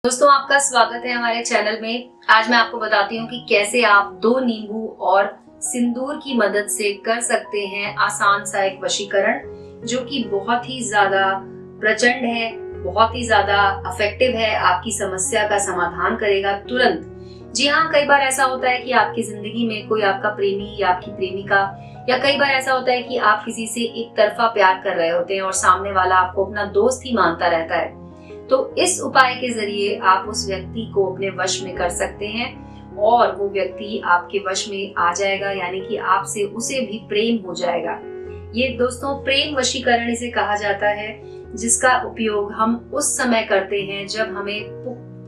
दोस्तों, आपका स्वागत है हमारे चैनल में। आज मैं आपको बताती हूँ कि कैसे आप 2 नींबू और सिंदूर की मदद से कर सकते हैं आसान सा एक वशीकरण, जो कि बहुत ही ज्यादा प्रचंड है, बहुत ही ज्यादा इफेक्टिव है, आपकी समस्या का समाधान करेगा तुरंत। जी हाँ, कई बार ऐसा होता है कि आपकी जिंदगी में कोई आपका प्रेमी या आपकी प्रेमिका, या कई बार ऐसा होता है कि आप किसी से एक तरफा प्यार कर रहे होते हैं और सामने वाला आपको अपना दोस्त ही मानता रहता है। तो इस उपाय के जरिए आप उस व्यक्ति को अपने वश में कर सकते हैं और वो व्यक्ति आपके वश में आ जाएगा, यानी कि आपसे उसे भी प्रेम हो जाएगा। ये दोस्तों प्रेम वशीकरण इसे कहा जाता है, जिसका उपयोग हम उस समय करते हैं जब हमें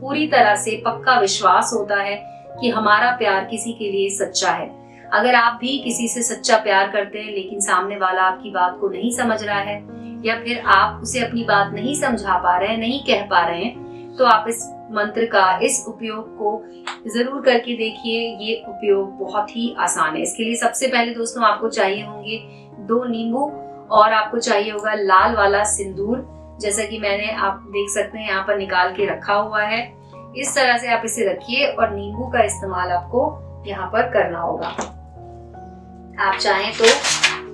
पूरी तरह से पक्का विश्वास होता है कि हमारा प्यार किसी के लिए सच्चा है। अगर आप भी किसी से सच्चा प्यार करते हैं लेकिन सामने वाला आपकी बात को नहीं समझ रहा है, या फिर आप उसे अपनी बात नहीं समझा पा रहे हैं, नहीं कह पा रहे हैं, तो आप इस मंत्र का, इस उपयोग को जरूर करके देखिए। ये उपयोग बहुत ही आसान है। इसके लिए सबसे पहले दोस्तों आपको चाहिए होंगे 2 नींबू और आपको चाहिए होगा लाल वाला सिंदूर, जैसा कि मैंने, आप देख सकते हैं, यहाँ पर निकाल के रखा हुआ है। इस तरह से आप इसे रखिए और नींबू का इस्तेमाल आपको यहाँ पर करना होगा। आप चाहें तो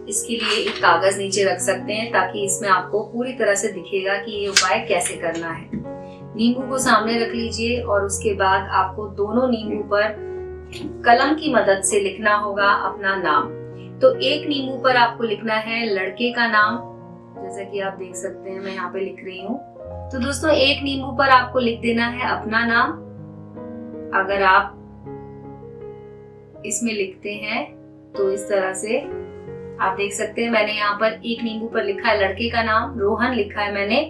इसके लिए एक कागज नीचे रख सकते हैं, ताकि इसमें आपको पूरी तरह से दिखेगा कि ये उपाय कैसे करना है। नींबू को सामने रख लीजिए और उसके बाद आपको दोनों नींबू पर कलम की मदद से लिखना होगा अपना नाम। तो एक नींबू पर आपको लिखना है लड़के का नाम, जैसा कि आप देख सकते हैं, मैं यहाँ पे लिख रही हूँ। तो दोस्तों एक नींबू पर आपको लिख देना है अपना नाम। अगर आप इसमें लिखते हैं तो इस तरह से आप देख सकते हैं, मैंने यहाँ पर एक नींबू पर लिखा है लड़के का नाम, रोहन लिखा है मैंने,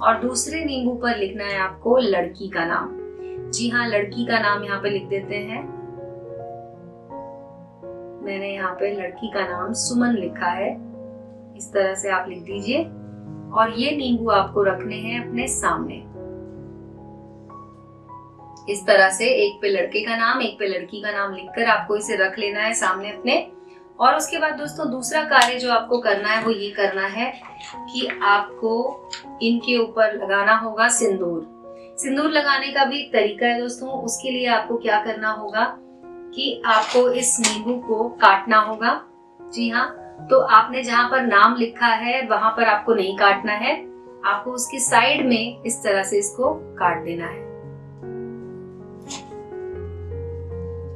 और दूसरे नींबू पर लिखना है आपको लड़की का नाम। जी हाँ, लड़की का नाम यहाँ पे लिख देते हैं। मैंने यहाँ पे लड़की का नाम सुमन लिखा है। इस तरह से आप लिख दीजिए और ये नींबू आपको रखने हैं अपने सामने। इस तरह से एक पे लड़के का नाम, एक पे लड़की का नाम लिखकर आपको इसे रख लेना है सामने अपने। और उसके बाद दोस्तों दूसरा कार्य जो आपको करना है वो ये करना है कि आपको इनके ऊपर लगाना होगा सिंदूर। सिंदूर लगाने का भी तरीका है दोस्तों। उसके लिए आपको क्या करना होगा कि आपको इस नींबू को काटना होगा। जी हाँ, तो आपने जहां पर नाम लिखा है वहां पर आपको नहीं काटना है, आपको उसकी साइड में इस तरह से इसको काट देना है।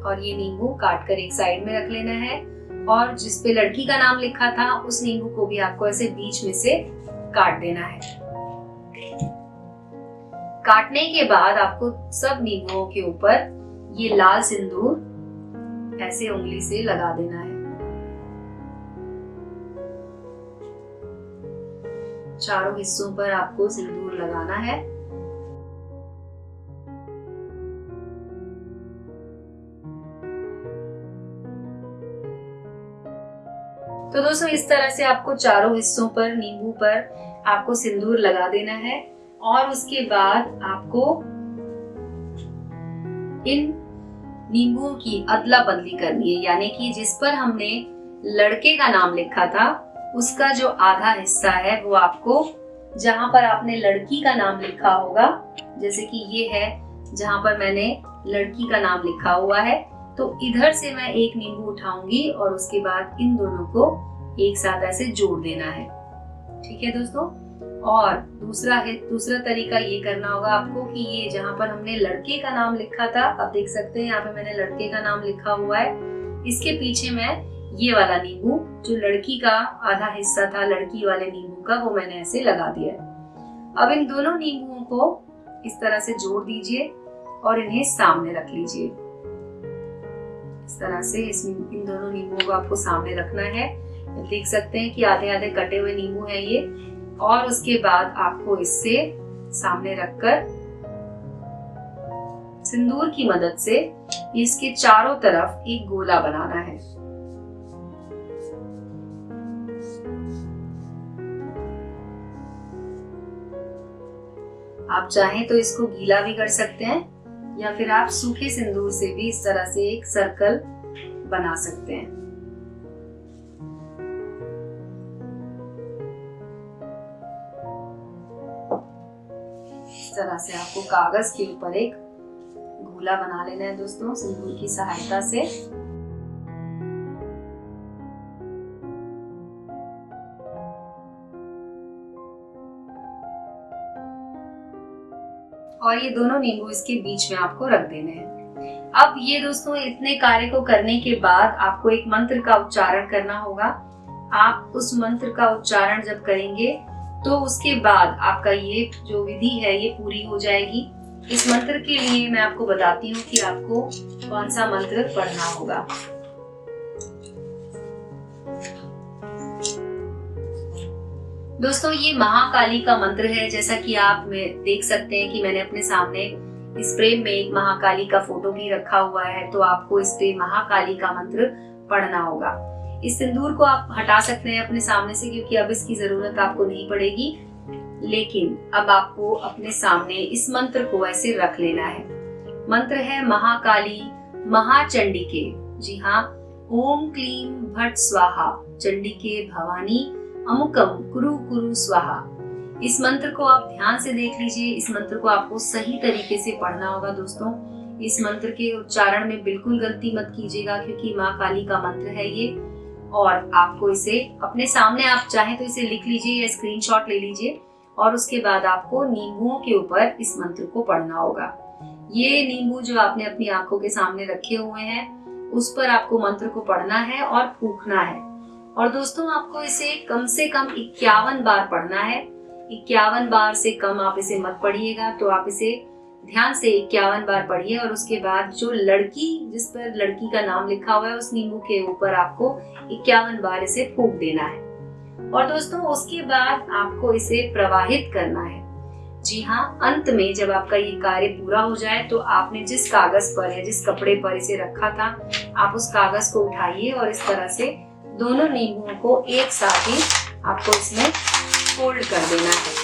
और ये नींबू काट कर एक साइड में रख लेना है, और जिस पे लड़की का नाम लिखा था उस नींबू को भी आपको ऐसे बीच में से काट देना है। काटने के बाद आपको सब नींबुओं के ऊपर ये लाल सिंदूर ऐसे उंगली से लगा देना है। चारों हिस्सों पर आपको सिंदूर लगाना है। तो दोस्तों इस तरह से आपको चारों हिस्सों पर, नींबू पर आपको सिंदूर लगा देना है। और उसके बाद आपको इन नींबुओं की अदला बदली करनी है, यानी कि जिस पर हमने लड़के का नाम लिखा था उसका जो आधा हिस्सा है वो आपको, जहां पर आपने लड़की का नाम लिखा होगा, जैसे कि ये है जहां पर मैंने लड़की का नाम लिखा हुआ है, तो इधर से मैं एक नींबू उठाऊंगी और उसके बाद इन दोनों को एक साथ ऐसे जोड़ देना है। ठीक है दोस्तों। और दूसरा तरीका ये करना होगा आपको कि ये जहां पर हमने लड़के का नाम लिखा था, आप देख सकते हैं यहाँ पे मैंने लड़के का नाम लिखा हुआ है, इसके पीछे मैं ये वाला नींबू, जो लड़की का आधा हिस्सा था लड़की वाले नींबू का, वो मैंने ऐसे लगा दिया है। अब इन दोनों नींबुओं को इस तरह से जोड़ दीजिए और इन्हें सामने रख लीजिए। इस तरह से इन दोनों नींबुओं को आपको सामने रखना है। देख सकते हैं कि आधे आधे कटे हुए नींबू हैं ये। और उसके बाद आपको इससे सामने रखकर सिंदूर की मदद से इसके चारों तरफ एक गोला बनाना है। आप चाहें तो इसको गीला भी कर सकते हैं, या फिर आप सूखे सिंदूर से भी इस तरह से एक सर्कल बना सकते हैं। इस तरह से आपको कागज के ऊपर एक गोला बना लेना है दोस्तों, सिंदूर की सहायता से। और ये दोनों नींबू इसके बीच में आपको रख देने हैं। अब ये दोस्तों इतने कार्य को करने के बाद आपको एक मंत्र का उच्चारण करना होगा। आप उस मंत्र का उच्चारण जब करेंगे तो उसके बाद आपका ये जो विधि है ये पूरी हो जाएगी। इस मंत्र के लिए मैं आपको बताती हूँ कि आपको कौन सा मंत्र पढ़ना होगा। दोस्तों ये महाकाली का मंत्र है। जैसा कि आप देख सकते हैं कि मैंने अपने सामने इस फ्रेम में एक महाकाली का फोटो भी रखा हुआ है, तो आपको इस पे महाकाली का मंत्र पढ़ना होगा। इस सिंदूर को आप हटा सकते हैं अपने सामने से, क्योंकि अब इसकी जरूरत आपको नहीं पड़ेगी। लेकिन अब आपको अपने सामने इस मंत्र को ऐसे रख लेना है। मंत्र है महाकाली महाचंडिके। जी हाँ, ओम क्लीम भट्ट स्वाहा चंडिके भवानी अमुकम कुरु कुरु स्वाहा। इस मंत्र को आप ध्यान से देख लीजिए। इस मंत्र को आपको सही तरीके से पढ़ना होगा दोस्तों। इस मंत्र के उच्चारण में बिल्कुल गलती मत कीजिएगा, क्योंकि माँ काली का मंत्र है ये। और आपको इसे अपने सामने, आप चाहें तो इसे लिख लीजिए या स्क्रीनशॉट ले लीजिए, और उसके बाद आपको नींबुओं के ऊपर इस मंत्र को पढ़ना होगा। ये नींबू जो आपने अपनी आंखों के सामने रखे हुए हैं, उस पर आपको मंत्र को पढ़ना है और फूंकना है। और दोस्तों आपको इसे कम से कम 51 बार पढ़ना है। 51 बार से कम आप इसे मत पढ़िएगा। तो आप इसे ध्यान से 51 बार पढ़िए, और उसके बाद जो लड़की, जिस पर लड़की का नाम लिखा हुआ है, उस नींबू के ऊपर आपको 51 बार इसे फूंक देना है। और दोस्तों उसके बाद आपको इसे प्रवाहित करना है। जी हाँ, अंत में जब आपका ये कार्य पूरा हो जाए तो आपने जिस कागज पर या जिस कपड़े पर इसे रखा था, आप उस कागज को उठाइए और इस तरह से दोनों नींबुओं को एक साथ ही आपको इसमें फोल्ड कर देना है।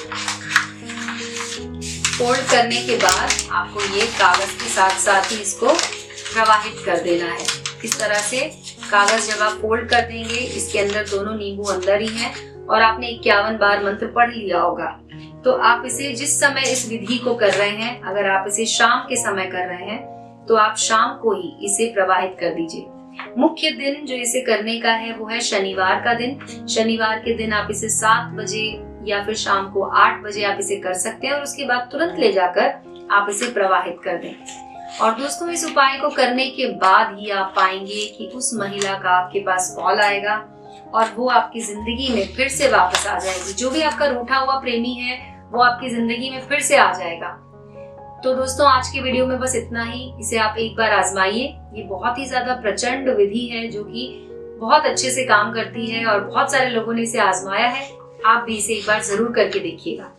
फोल्ड करने के बाद आपको ये कागज के साथ साथ ही इसको प्रवाहित कर देना है। इस तरह से कागज जब आप फोल्ड कर देंगे, इसके अंदर दोनों नींबू अंदर ही हैं, और आपने 51 बार मंत्र पढ़ लिया होगा। तो आप इसे जिस समय इस विधि को कर रहे हैं, अगर आप इसे शाम के समय कर रहे हैं तो आप शाम को ही इसे प्रवाहित कर दीजिए। मुख्य दिन जो इसे करने का है वो है शनिवार का दिन। शनिवार के दिन आप इसे 7 बजे या फिर शाम को 8 बजे आप इसे कर सकते हैं, और उसके बाद तुरंत ले जाकर आप इसे प्रवाहित कर दें। और दोस्तों इस उपाय को करने के बाद ही आप पाएंगे कि उस महिला का आपके पास कॉल आएगा और वो आपकी जिंदगी में फिर से वापस आ जाएगी। जो भी आपका रूठा हुआ प्रेमी है वो आपकी जिंदगी में फिर से आ जाएगा। तो दोस्तों आज की वीडियो में बस इतना ही। इसे आप एक बार आजमाइए। ये बहुत ही ज्यादा प्रचंड विधि है जो कि बहुत अच्छे से काम करती है, और बहुत सारे लोगों ने इसे आजमाया है। आप भी इसे एक बार जरूर करके देखिएगा।